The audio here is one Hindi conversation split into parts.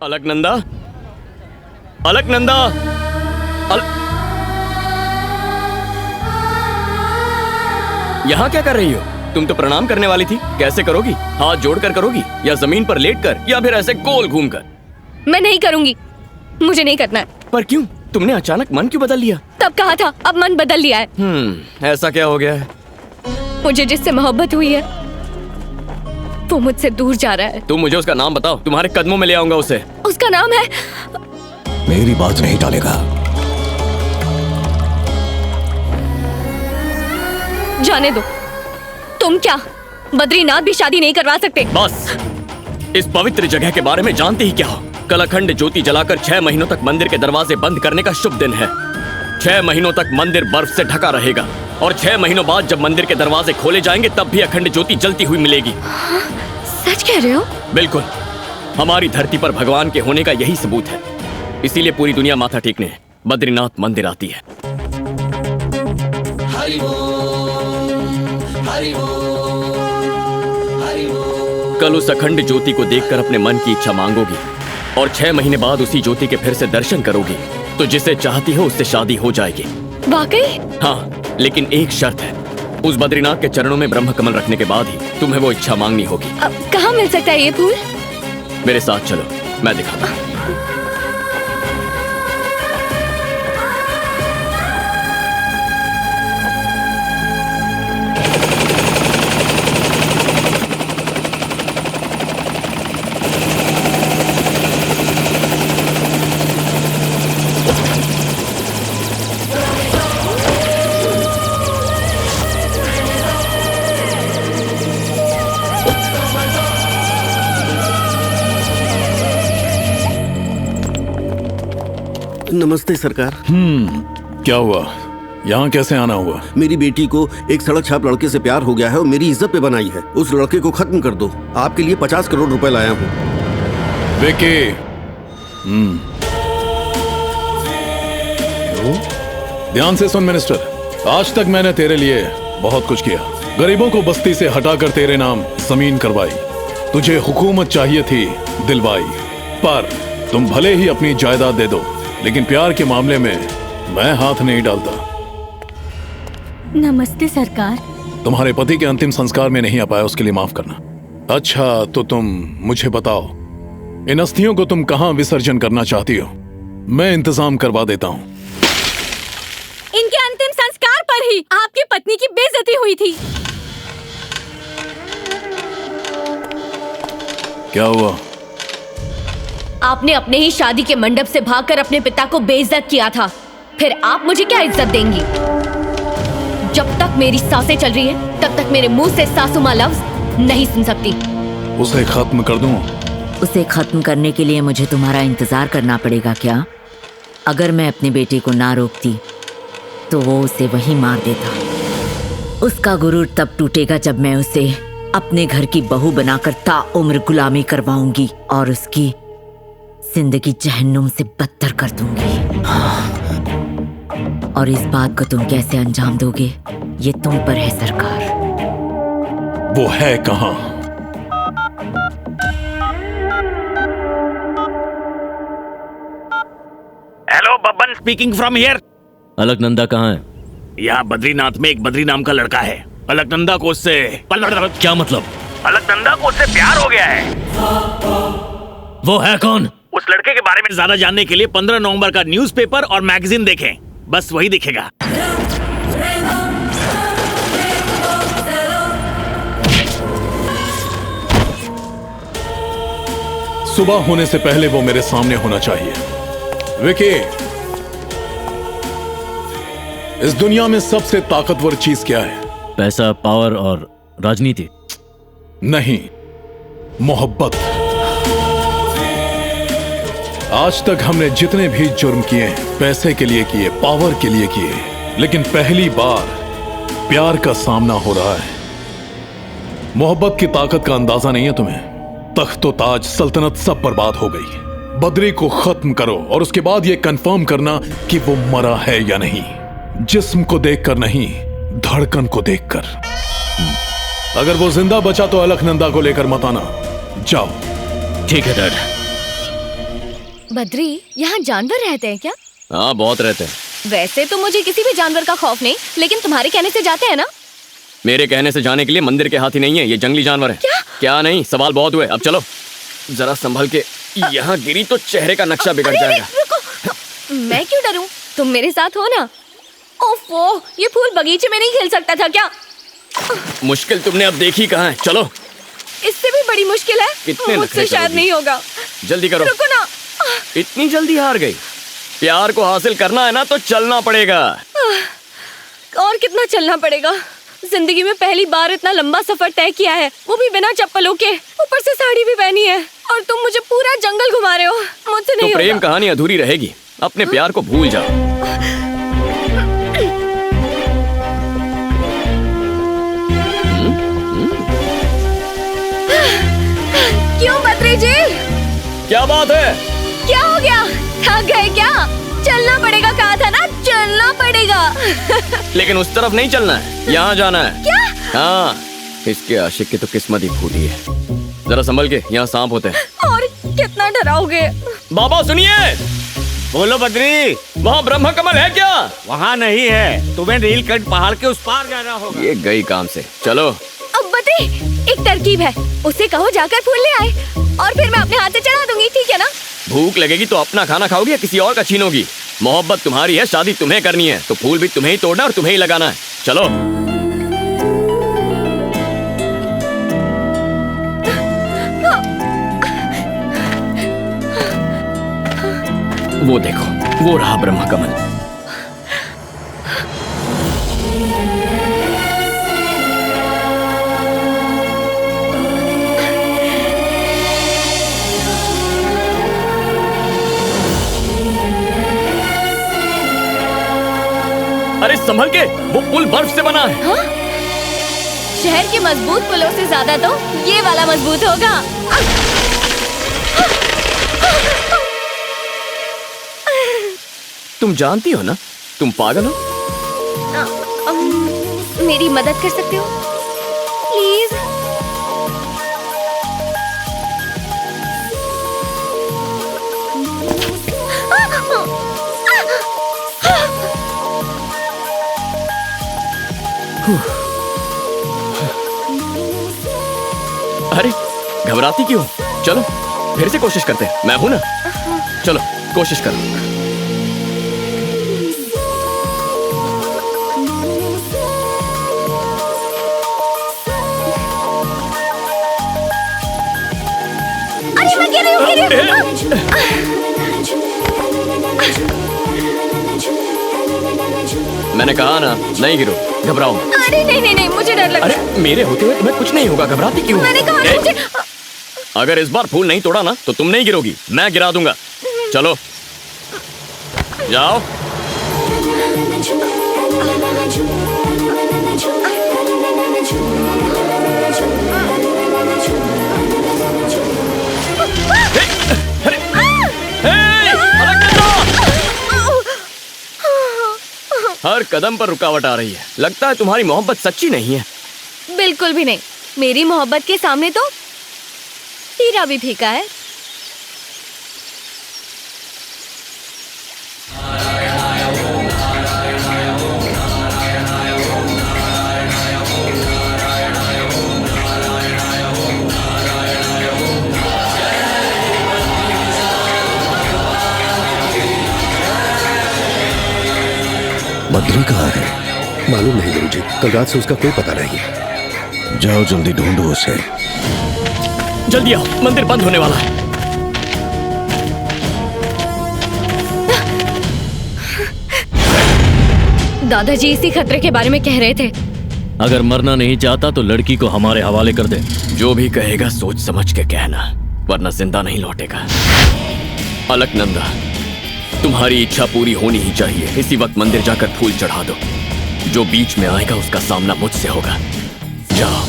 अलकनंदा, अलकनंदा, यहाँ क्या कर रही हो? तुम तो प्रणाम करने वाली थी। कैसे करोगी? हाथ जोड़कर करोगी या जमीन पर लेटकर या फिर ऐसे गोल घूमकर? मैं नहीं करूंगी, मुझे नहीं करना है। पर क्यों? तुमने अचानक मन क्यों बदल लिया? तब कहा था, अब मन बदल लिया है। ऐसा क्या हो गया है? मुझे जिससे मोहब्बत हुई है वो मुझसे दूर जा रहा है। तुम मुझे उसका नाम बताओ, तुम्हारे कदमों में ले आऊंगा उसे। उसका नाम है। मेरी बात नहीं टालेगा। जाने दो। तुम क्या बद्रीनाथ भी शादी नहीं करवा सकते? बस इस पवित्र जगह के बारे में जानते ही क्या हो? कल अखंड ज्योति जलाकर 6 महीनों तक मंदिर के दरवाजे बंद करने का शुभ दिन है। 6 महीनों तक मंदिर बर्फ से ढका रहेगा और 6 महीनों बाद जब मंदिर के दरवाजे खोले जाएंगे तब भी अखंड ज्योति जलती हुई मिलेगी। सच कह रहे हो? बिल्कुल। हमारी धरती पर भगवान के होने का यही सबूत है। इसीलिए पूरी दुनिया माथा टेकने बद्रीनाथ मंदिर आती है। हरि बोल, हरि बोल, हरि बोल। कल उस अखंड ज्योति को देखकर अपने मन की इच्छा मांगोगी और 6 महीने बाद उसी ज्योति के फिर से दर्शन करोगी तो जिसे चाहती हो उससे शादी हो जाएगी। वाकई? हाँ, लेकिन एक शर्त है। उस बद्रीनाथ के चरणों में ब्रह्म कमल रखने के बाद ही तुम्हें वो इच्छा मांगनी होगी। कहाँ मिल सकता है ये फूल? मेरे साथ चलो, मैं दिखाता हूँ। नमस्ते सरकार। क्या हुआ? यहाँ कैसे आना हुआ? मेरी बेटी को एक सड़क छाप लड़के से प्यार हो गया है और मेरी इज्जत पे बनाई है। उस लड़के को खत्म कर दो। आपके लिए 50 करोड़ रुपए लाया हूँ। विकी, ध्यान से सुन मिनिस्टर। आज तक मैंने तेरे लिए बहुत कुछ किया। गरीबों को बस्ती से हटाकर तेरे नाम जमीन करवाई। तुझे हुकूमत चाहिए थी, दिलवाई। पर तुम भले ही अपनी जायदाद दे दो लेकिन प्यार के मामले में मैं हाथ नहीं डालता। नमस्ते सरकार। तुम्हारे पति के अंतिम संस्कार में नहीं आ पाया, उसके लिए माफ करना। अच्छा, तो तुम मुझे बताओ, इन अस्थियों को तुम कहां विसर्जन करना चाहती हो? मैं इंतजाम करवा देता हूं। इनके अंतिम संस्कार पर ही आपकी पत्नी की बेइज्जती हुई थी। क्या हुआ? आपने अपने ही शादी के मंडप से भागकर अपने पिता को बेइज्जत किया था। फिर आप मुझे क्या इज्जत देंगी? जब तक मेरी सांसें चल रही है तब तक मेरे मुंह से सासू मां लफ्ज नहीं सुन सकती। उसे खत्म कर दूं? उसे खत्म करने के लिए मुझे तुम्हारा इंतजार करना पड़ेगा क्या? अगर मैं अपनी बेटी को ना रोकती तो वो उसे वहीं मार देता। उसका गुरूर तब टूटेगा जब मैं उसे अपने घर की बहू बनाकर ताउम्र गुलामी करवाऊंगी और उसकी जिंदगी जहन्नुम से बदतर कर दूंगी। और इस बात को तुम कैसे अंजाम दोगे ये तुम पर है सरकार। वो है कहां? Hello, Babban speaking from here. Alaknanda कहाँ है? यहाँ बद्रीनाथ में एक बद्री नाम का लड़का है। अलकनंदा को उससे क्या मतलब? अलकनंदा को उससे प्यार हो गया है। वो है कौन? उस लड़के के बारे में ज्यादा जानने के लिए 15 नवंबर का न्यूज़पेपर और मैगजीन देखें, बस वही दिखेगा। सुबह होने से पहले वो मेरे सामने होना चाहिए। विकी, इस दुनिया में सबसे ताकतवर चीज क्या है? पैसा, पावर और राजनीति? नहीं, मोहब्बत। आज तक हमने जितने भी जुर्म किए पैसे के लिए किए, पावर के लिए किए, लेकिन पहली बार प्यार का सामना हो रहा है। मोहब्बत की ताकत का अंदाजा नहीं है तुम्हें? तख्तो ताज, सल्तनत सब बर्बाद हो गई। बद्री को खत्म करो और उसके बाद यह कंफर्म करना कि वो मरा है या नहीं। जिस्म को देखकर नहीं, धड़कन को देखकर। अगर वो जिंदा बचा तो अलकनंदा को लेकर मत आना। जाओ। ठीक है डैड। बद्री, यहाँ जानवर रहते हैं क्या? हाँ, बहुत रहते हैं। वैसे तो मुझे किसी भी जानवर का खौफ नहीं, लेकिन तुम्हारे कहने से जाते हैं ना? मेरे कहने से जाने के लिए मंदिर के हाथी नहीं है, ये जंगली जानवर है। क्या नहीं, सवाल बहुत हुए, अब चलो। जरा संभल के, यहाँ गिरी तो चेहरे का नक्शा बिगड़ जाएगा। रुको, मैं क्यों डरूं? तुम मेरे साथ हो ना? ओफो, ये फूल बगीचे में नहीं खिल सकता था क्या? मुश्किल तुमने अब देखी कहाँ है, चलो। इससे भी बड़ी मुश्किल है। कितने मुझसे नखरे शायद करोगी? नहीं होगा। जल्दी करो। रुको ना। इतनी जल्दी हार गई? प्यार को हासिल करना है ना तो चलना पड़ेगा। और कितना चलना पड़ेगा? जिंदगी में पहली बार इतना लंबा सफर तय किया है, वो भी बिना चप्पलों के, ऊपर से साड़ी भी पहनी है, और तुम मुझे पूरा जंगल घुमा रहे हो। मुझसे नहीं तो प्रेम होगा। कहानी अधूरी रहेगी, अपने प्यार को भूल जाओ। क्यों बद्री जी? क्या बात है? क्या हो गया? थक गए क्या? चलना पड़ेगा, कहा था ना, चलना पड़ेगा। लेकिन उस तरफ नहीं चलना है, यहाँ जाना है। क्या? हाँ, इसके आशिक की तो किस्मत ही फूटी है। जरा संभल के, यहाँ सांप होते हैं। और कितना डराओगे? बाबा सुनिए। बोलो बद्री, वहाँ ब्रह्म कमल है क्या? वहाँ नहीं है, तुम्हें नीलकंठ पहाड़ के उस पार जाना होगा। ये गई काम से, चलो। अब बद्री, एक तरकीब है, उसे कहो जाकर फूल ले आए, और फिर मैं अपने हाथ से चढ़ा दूंगी, ठीक है ना? भूख लगेगी तो अपना खाना खाओगी या किसी और का छीनोगी? मोहब्बत तुम्हारी है, शादी तुम्हें करनी है, तो फूल भी तुम्हें ही तोड़ना और तुम्हें ही लगाना है। चलो। वो देखो, वो रहा ब्रह्म कमल। अरे संभल के, वो पुल बर्फ से बना है। हाँ? शहर के मजबूत पुलों से ज्यादा तो ये वाला मजबूत होगा। तुम जानती हो ना, तुम पागल हो। मेरी मदद कर सकते हो प्लीज? अरे घबराती क्यों? चलो फिर से कोशिश करते हैं, मैं हूं ना। चलो कोशिश करो। अरे मैं गिर रही हूँ। मैंने कहा ना, नहीं गिरो, घबराओ मत। अरे नहीं नहीं नहीं, मुझे डर लग रहा है। अरे मेरे होते हुए तुम्हें कुछ नहीं होगा, घबराती क्यों? मैंने कहा ना मुझे। अगर इस बार फूल नहीं तोड़ा ना तो तुम नहीं गिरोगी, मैं गिरा दूंगा। चलो जाओ। हर कदम पर रुकावट आ रही है, लगता है तुम्हारी मोहब्बत सच्ची नहीं है। बिल्कुल भी नहीं, मेरी मोहब्बत के सामने तो हीरा भी फीका है। बद्री कहाँ है? मालूम नहीं गुरुजी, कल रात से उसका कोई पता नहीं। जाओ जल्दी ढूंढो उसे। जल्दी आओ, मंदिर बंद होने वाला है। दादाजी इसी खतरे के बारे में कह रहे थे। अगर मरना नहीं चाहता तो लड़की को हमारे हवाले कर दे। जो भी कहेगा सोच समझ के कहना, वरना जिंदा नहीं लौटेगा। अलकनंदा, तुम्हारी इच्छा पूरी होनी ही चाहिए। इसी वक्त मंदिर जाकर फूल चढ़ा दो। जो बीच में आएगा उसका सामना मुझसे होगा। जाओ।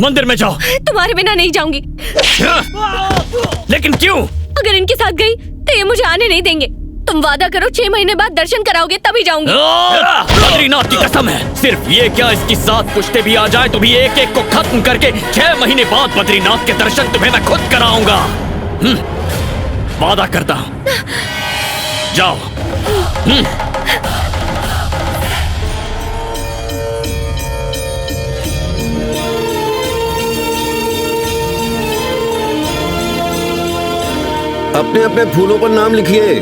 मंदिर में जाओ। तुम्हारे बिना नहीं जाऊंगी। लेकिन क्यों? अगर इनके साथ गई तो ये मुझे आने नहीं देंगे। तुम वादा करो 6 महीने बाद दर्शन कराओगे तभी जाऊंगी। बद्रीनाथ की कसम है, सिर्फ ये क्या इसकी 7 पुश्ते भी आ जाए तो भी एक एक को खत्म करके 6 महीने बाद बद्रीनाथ के दर्शन तुम्हें मैं खुद कराऊंगा। वादा करता हूँ। जाओ। अपने अपने फूलों पर नाम लिखिए।